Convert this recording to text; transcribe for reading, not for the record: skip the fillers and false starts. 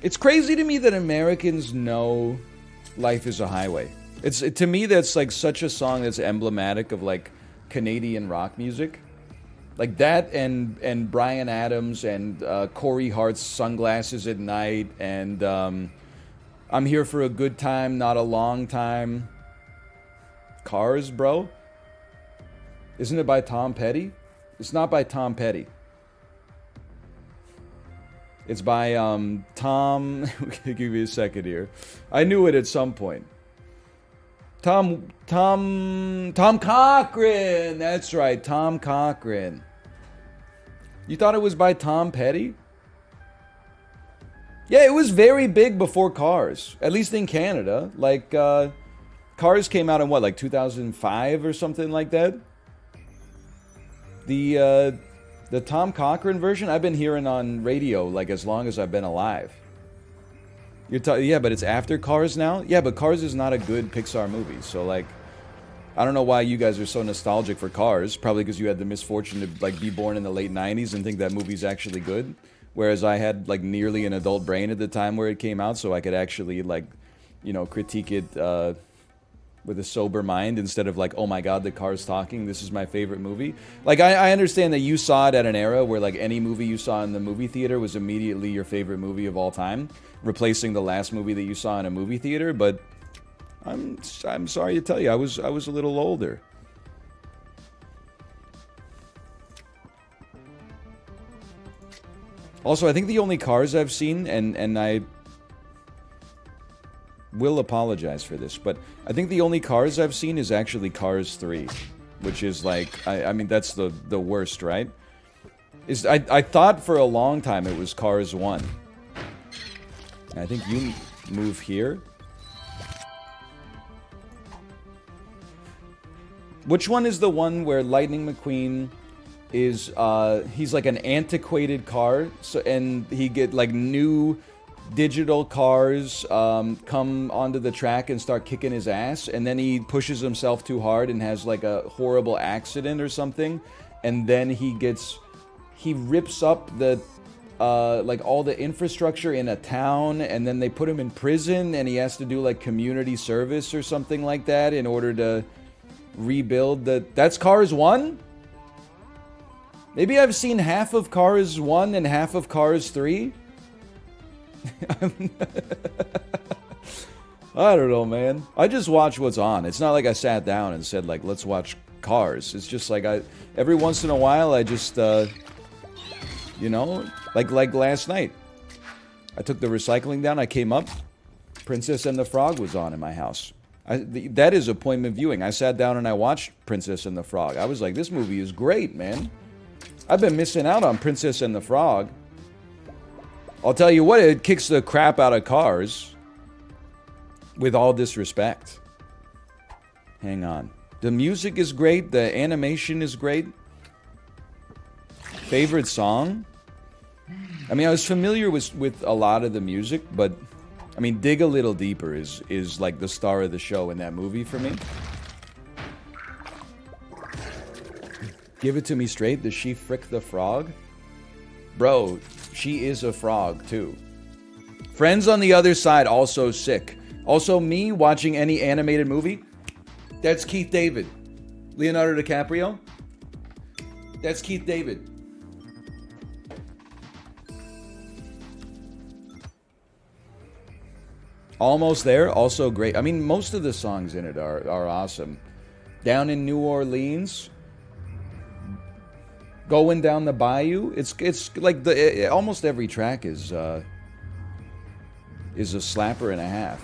It's crazy to me that Americans know Life is a Highway. To me that's like such a song that's emblematic of like Canadian rock music. Like that and Bryan Adams and Corey Hart's Sunglasses at Night and I'm Here for a Good Time, Not a Long Time. Cars, bro? Isn't it by Tom Petty? It's not by Tom Petty. It's by Tom. Give me a second here. I knew it at some point. Tom Cochran. That's right, Tom Cochran. You thought it was by Tom Petty? Yeah, it was very big before Cars, at least in Canada. Like Cars came out in what, like 2005 or something like that? The Tom Cochran version I've been hearing on radio like as long as I've been alive. Yeah, but it's after Cars now? Yeah, but Cars is not a good Pixar movie. So like I don't know why you guys are so nostalgic for Cars. Probably because you had the misfortune to like be born in the late 90s and think that movie's actually good. Whereas I had like nearly an adult brain at the time where it came out, so I could actually like, you know, critique it with a sober mind instead of like, oh my god, the car's talking, this is my favorite movie. Like I understand that you saw it at an era where like any movie you saw in the movie theater was immediately your favorite movie of all time, replacing the last movie that you saw in a movie theater, but I'm sorry to tell you, I was a little older. Also, I think the only Cars I've seen, and I will apologize for this, but I think the only Cars I've seen is actually Cars 3, which is like, I mean, that's the worst, right? I thought for a long time it was Cars 1. I think you move here. Which one is the one where Lightning McQueen is he's like an antiquated car, so and he get like new digital cars come onto the track and start kicking his ass, and then he pushes himself too hard and has like a horrible accident or something, and then he rips up the like all the infrastructure in a town, and then they put him in prison and he has to do like community service or something like that in order to rebuild that's Cars 1? Maybe I've seen half of Cars 1 and half of Cars 3? I don't know, man. I just watch what's on. It's not like I sat down and said, like, let's watch Cars. It's just like every once in a while, I just, you know, like last night. I took the recycling down, I came up, Princess and the Frog was on in my house. That is appointment viewing. I sat down and I watched Princess and the Frog. I was like, this movie is great, man. I've been missing out on Princess and the Frog. I'll tell you what, it kicks the crap out of Cars. With all disrespect. Hang on. The music is great. The animation is great. Favorite song? I mean, I was familiar with a lot of the music, but I mean, Dig a Little Deeper is like the star of the show in that movie for me. Give it to me straight. Does she frick the frog? Bro, she is a frog too. Friends on the Other Side, also sick. Also me watching any animated movie. That's Keith David. Leonardo DiCaprio. That's Keith David. Almost There, also great. I mean, most of the songs in it are awesome. Down in New Orleans. Going Down the Bayou. It's like almost every track is a slapper and a half.